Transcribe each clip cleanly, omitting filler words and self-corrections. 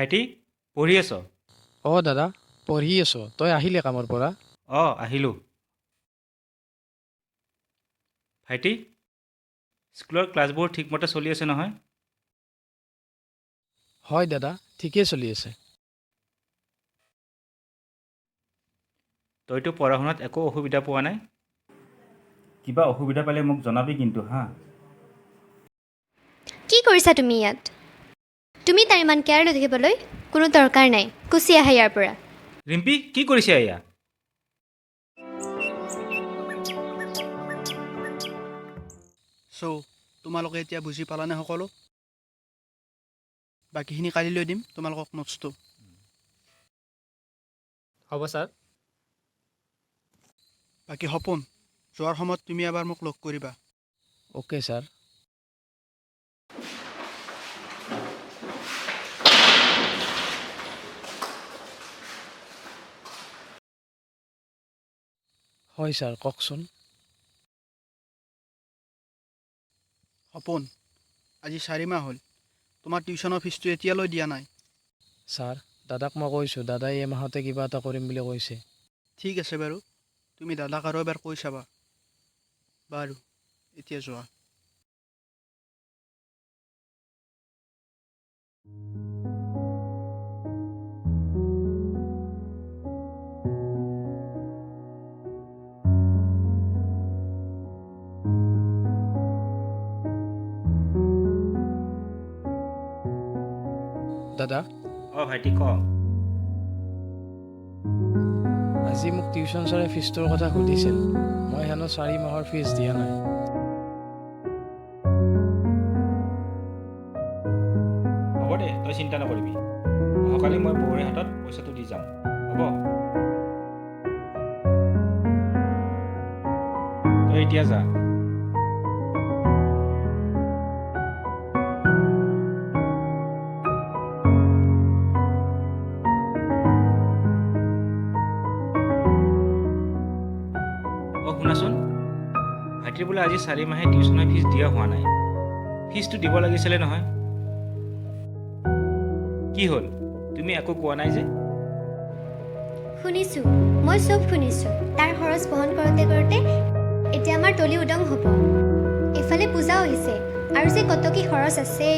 ভাইটি পঢ়ি আছ? দাদা পঢ়ি আছোঁ। তই আহিলে কামৰ পৰা? আহিলোঁ। ভাইটি স্কুলৰ ক্লাছবোৰ ঠিকমতে চলি আছে নহয়? হয় দাদা, ঠিকেই চলি আছে। তইতো পঢ়া শুনাত একো অসুবিধা পোৱা নাই? কিবা অসুবিধা পালে মোক জনাবি কিন্তু হা। কি কৰিছা তুমি ইয়াত? তুমি তাৰ ইমান কেয়াৰ লৈ থাকিবলৈ কোনো দৰকাৰ নাই। গুচি আহা ইয়াৰ পৰা। ৰিম্পী কি কৰিছে এয়া? তোমালোকে এতিয়া বুজি পালানে সকলো? বাকীখিনি কালিলৈ দিম তোমালোকক নোটছটো। হ'ব ছাৰ। বাকী সপোন, যোৱাৰ সময়ত তুমি এবাৰ মোক লগ কৰিবা। Okay sir. হয় ছাৰ, কওকচোন। সপোন, আজি 4 মাহ হ'ল তোমাৰ টিউশ্যনৰ ফিজটো এতিয়ালৈ দিয়া নাই। ছাৰ, দাদাক মই কৈছোঁ, দাদাই এই মাহতে কিবা এটা কৰিম বুলি কৈছে। ঠিক আছে বাৰু, তুমি দাদাক আৰু এবাৰ কৈ চাবা। বাৰু এতিয়া যোৱা। দাদা, ভাইটি ক। আজি মোক টিউশ্যন ছাৰে ফিজটোৰ কথা সুধিছিল। মই হেনো 4 মাহৰ ফিজ দিয়া নাই। হ'ব দে, তই চিন্তা নকৰিবি। অহাকালি মই বৌৰে হাতত পইচাটো দি যাম, হ'ব? তই এতিয়া যা। শুনাচোন, ভাইটিৰ বোলে আজি 4 মাহে টিউশ্যনৰ ফিজ দিয়া হোৱা নাই। ফিজটো দিব লাগিছিলে নহয়। কি হ'ল, তুমি একো কোৱা নাই যে? শুনিছোঁ, মই চব শুনিছোঁ। তাৰ খৰচ বহন কৰোঁতে কৰোঁতে এতিয়া আমাৰ তলি উদং হ'ব। এইফালে পূজাও আহিছে আৰু যে কত কি খৰচ আছে।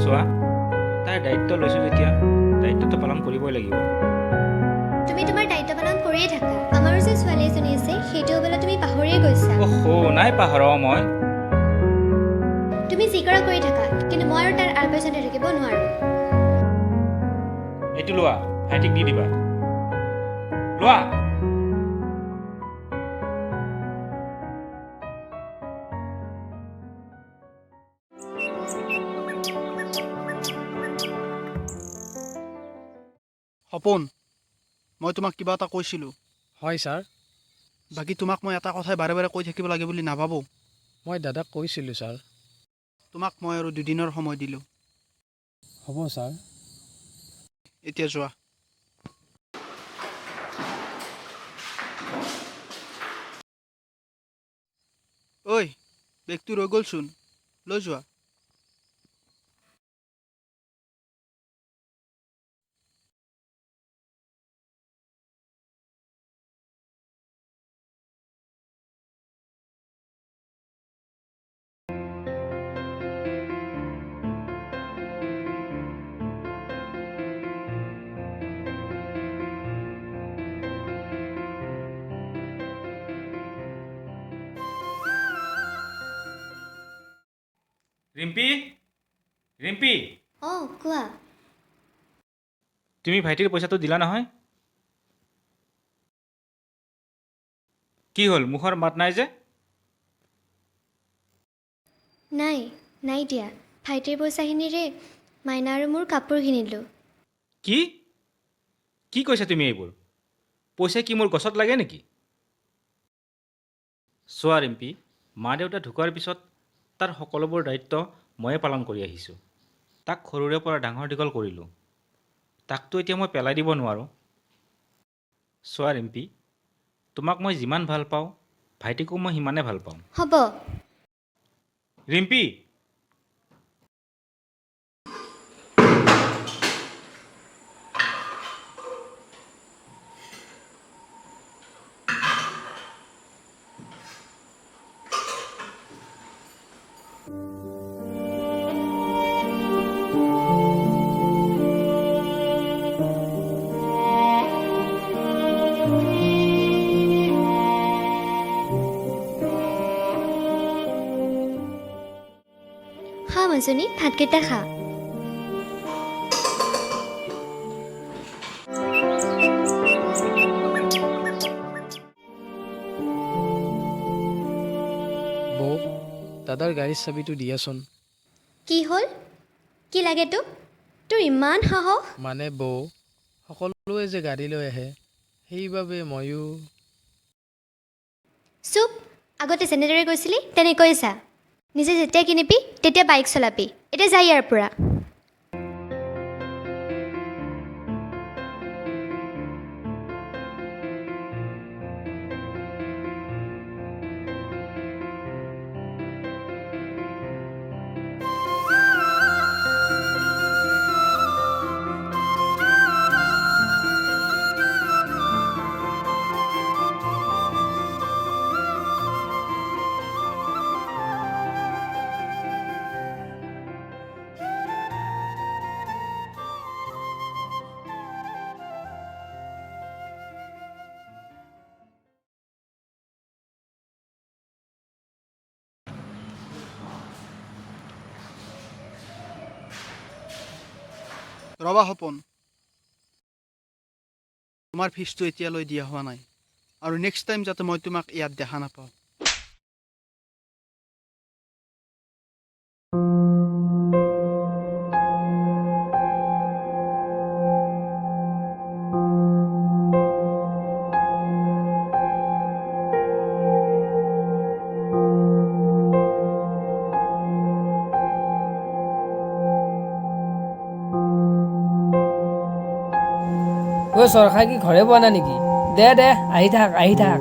চোৱা, তাইৰ দায়িত্ব লৈছোঁ যেতিয়া দায়িত্বটো পালন কৰিবই লাগিব। তুমি তোমাৰ দায়িত্ব পালন কৰিয়ে থাকা। আমাৰো যে ছোৱালী এজনী আছে, সেইটো বোলে তুমি পাহৰিয়ে গৈছা। নাই পাহৰা মই। তুমি যি কৰা কৰি থাকা, কিন্তু মই আৰু তাৰ আলপৈচানে থাকিব নোৱাৰোঁ। এইটো লোৱা, ভাইটিক দি দিবা। লোৱা। সপোন, মই তোমাক কিবা এটা কৈছিলোঁ। হয় ছাৰ। বাকী তোমাক মই এটা কথাই বাৰে বাৰে কৈ থাকিব লাগে বুলি নাভাবোঁ। মই দাদাক কৈছিলোঁ ছাৰ। তোমাক মই আৰু 2 দিনৰ সময় দিলোঁ। হ'ব ছাৰ। এতিয়া যোৱা। ঐ, বেগটো ৰৈ গ'লচোন, লৈ যোৱা। ৰিম্পী, ৰিম্পী, কোৱা। তুমি ভাইটিৰ পইচাটো দিলা নহয়? কি হ'ল, মুখৰ মাত নাই যে? নাই দিয়া। ভাইটিৰ পইচাখিনিৰে মাইনা আৰু মোৰ কাপোৰ কিনিলোঁ। কি কি কৈছা তুমি এইবোৰ? পইচা কি মোৰ গছত লাগে নেকি? চোৱা ৰিম্পী, মা দেউতা ঢুকোৱাৰ পিছত তাৰ সকলোবোৰ দায়িত্ব ময়ে পালন কৰি আহিছোঁ। তাক সৰুৰে পৰা ডাঙৰ দীঘল কৰিলোঁ। তাকতো এতিয়া মই পেলাই দিব নোৱাৰোঁ। চোৱা ৰিম্পী, তোমাক মই যিমান ভাল পাওঁ, ভাইটিকো মই সিমানে ভাল পাওঁ। হ'ব। ৰিম্পী! মাজনী ভাতকেইটা খা। বৌ দাদাৰ গাড়ীৰ চাবিটো দিয়াচোন। কি হ'ল? কি লাগে তোক? তোৰ ইমান সাহস? মানে বৌ সকলোৱে যে গাড়ী লৈ আহে সেইবাবে ময়ো চুপ, আগতে যেনেদৰে কৈছিলি তেনেকৈ চা। নিজে যেতিয়া কিনিবি তেতিয়া বাইক চলাবি। এতিয়া যাই ইয়াৰ পৰা। ৰবা সপোন, তোমাৰ ফিজটো এতিয়ালৈ দিয়া হোৱা নাই আৰু নেক্সট টাইম যাতে মই তোমাক ইয়াত দেখা নাপাওঁ। ঐ চৰখাই কি ঘৰে পোৱা নাই নেকি? দে দে আহি থাক আহি থাক।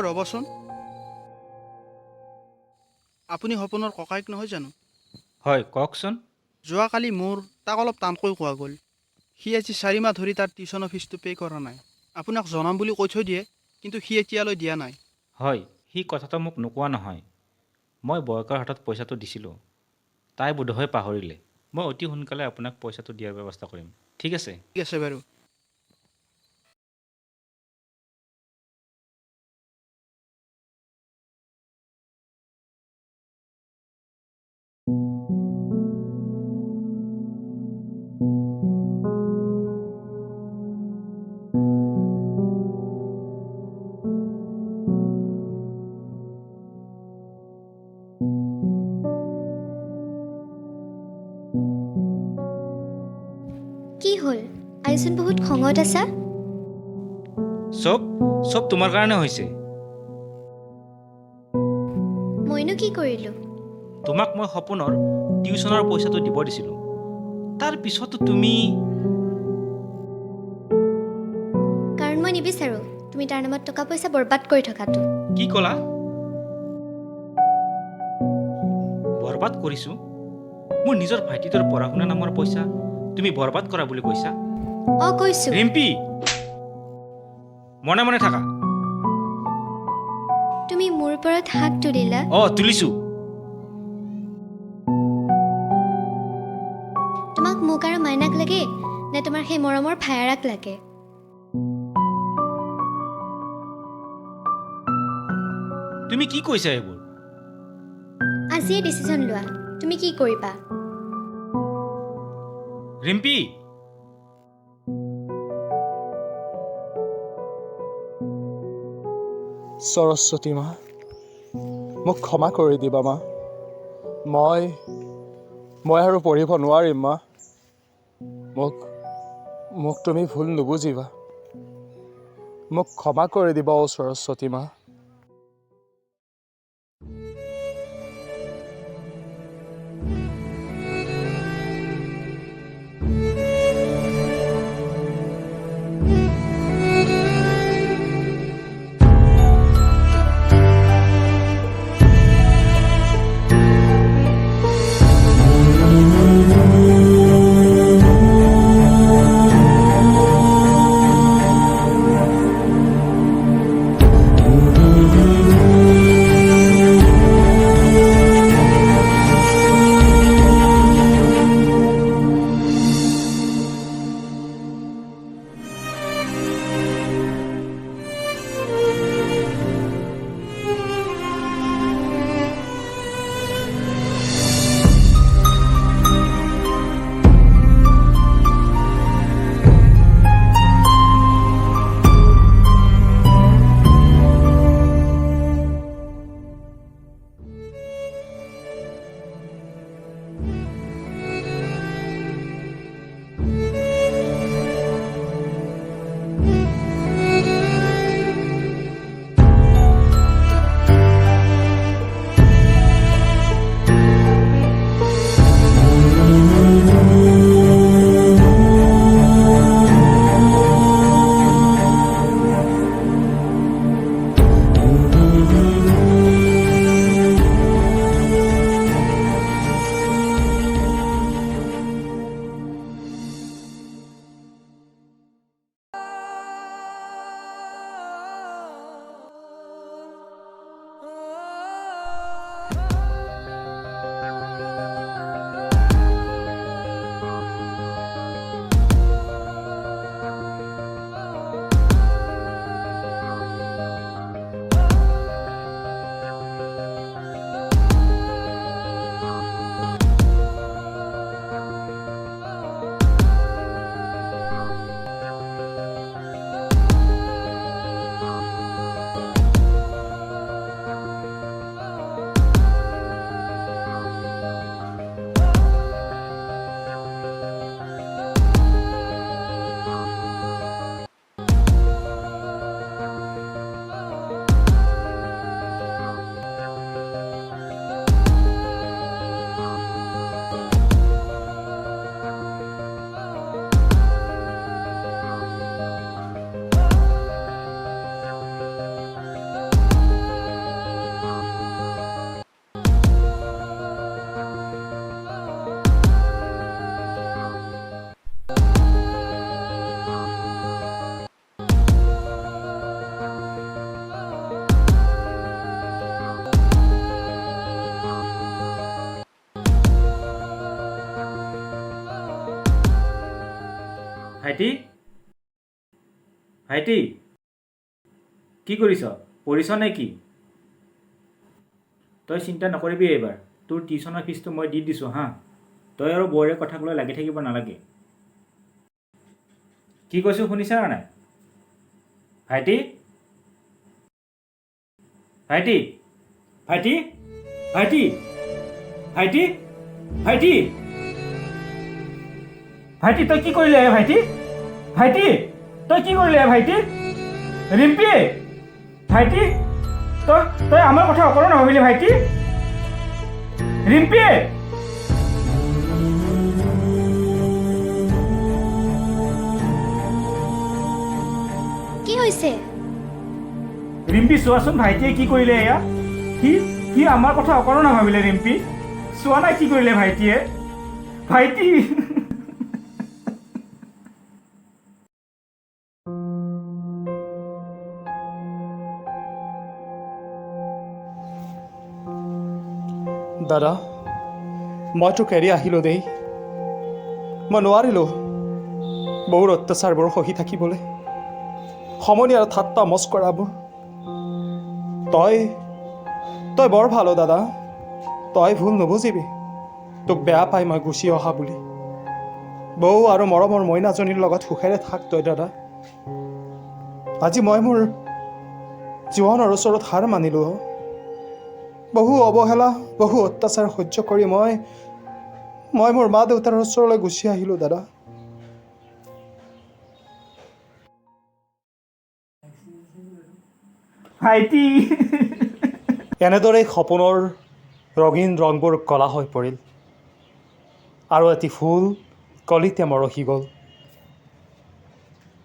ৰ'বচোন, আপুনি সপোনৰ ককাইক নহয় জানো? হয়, কওকচোন। যোৱাকালি মোৰ তাক অলপ টানকৈ কোৱা গ'ল। সি আজি 4 মাহ ধৰি তাৰ টিউশ্যনৰ ফিজটো পে' কৰা নাই। আপোনাক জনাম বুলি কৈ থৈ দিয়ে, কিন্তু সি এতিয়ালৈ দিয়া নাই। হয়, সি কথাটো মোক নোকোৱা নহয়। মই বয়কৰ হাতত পইচাটো দিছিলোঁ। তাই বোধহয় পাহৰিলে। মই অতি সোনকালে আপোনাক পইচাটো দিয়াৰ ব্যৱস্থা কৰিম। ঠিক আছে? ঠিক আছে বাৰু। কি হ'ল? আইচোন বহুত খঙত আছা। চব তোমাৰ কাৰণে হৈছে। মইনো কি কৰিলোঁ? তোমাক মই সপোনৰ টিউশ্যনৰ পইচাটো দিব দিছিলোঁ। তাৰ পিছতো তুমি কাৰণ মই নিবিচাৰোঁ তুমি তাৰ নামত টকা পইচা বৰবাদ কৰি থকাটো। কি ক'লা? বৰবাদ কৰিছোঁ? মোৰ নিজৰ ভাইটিটোৰ পঢ়া শুনা নামৰ পইচা তুমি বৰবাদ কৰা বুলি কৈছা? অঁ কৈছোঁ। ৰিম্পী, মনে মনে থাকা। তুমি মোৰ ওপৰত হাত তুলিলা। তুলিছোঁ। তোমাক মোক আৰু মাইনাক লাগে নে তোমাৰ সেই মৰমৰ ভায়াৰাক লাগে? তুমি কি কৈছা এইবোৰ? আজিয়ে ডিচিশ্যন লোৱা, তুমি কি কৰিবা? ৰিম্পী, সৰস্বতী মা, মোক ক্ষমা কৰি দিবা মা। মই আৰু পঢ়িব নোৱাৰিম মা। মোক তুমি ভুল নুবুজিবা। মোক ক্ষমা কৰি দিবা অ সৰস্বতী মা। ভাইটি কি কৰিছ পঢ়িছ নে কি তই চিন্তা নকৰিবি এইবাৰ তোৰ টিউশ্যনৰ ফিজটো মই দি দিছোঁ হা তই আৰু বৌৰে কথাক লৈ লাগি থাকিব নালাগে কি কৈছোঁ শুনিছা নে নাই ভাইটি ভাইটি ভাইটি ভাইটি ভাইটি ভাইটি ভাইটি তই কি কৰিলে ভাইটি ভাইটি তই কি কৰিলে ভাইটি ৰিম্পী ভাইটি তই তই আমাৰ কথা অকণো নাভাবিলি ভাইটি ৰিম্পী কি হৈছে ৰিম্পী চোৱাচোন ভাইটিয়ে কি কৰিলে এয়া সি আমাৰ কথা অকণো নাভাবিলে ৰিম্পী চোৱা নাই কি কৰিলে ভাইটিয়ে ভাইটি দাদা মই তোক এৰি আহিলোঁ দেই মই নোৱাৰিলোঁ বহুত অত্যাচাৰবোৰ সহি থাকিবলৈ সমনি আৰু ঠাট্টা মস্কৰাবোৰ তই বৰ ভাল দাদা তই ভুল নুবুজিবি তোক বেয়া পাই মই গুচি অহা বুলি বৌ আৰু মৰমৰ মইনাজনীৰ লগত সুখেৰে থাক তই দাদা আজি মই মোৰ জীৱনৰ ওচৰত হাৰ মানিলোঁ বহু অৱহেলা বহু অত্যাচাৰ সহ্য কৰি মই মোৰ মা দেউতাৰ ওচৰলৈ গুচি আহিলোঁ দাদা ভাইটি এনেদৰেই সপোনৰ ৰঙীন ৰংবোৰ কলা হৈ পৰিল আৰু এটি ফুল কলিতে মৰহি গ'ল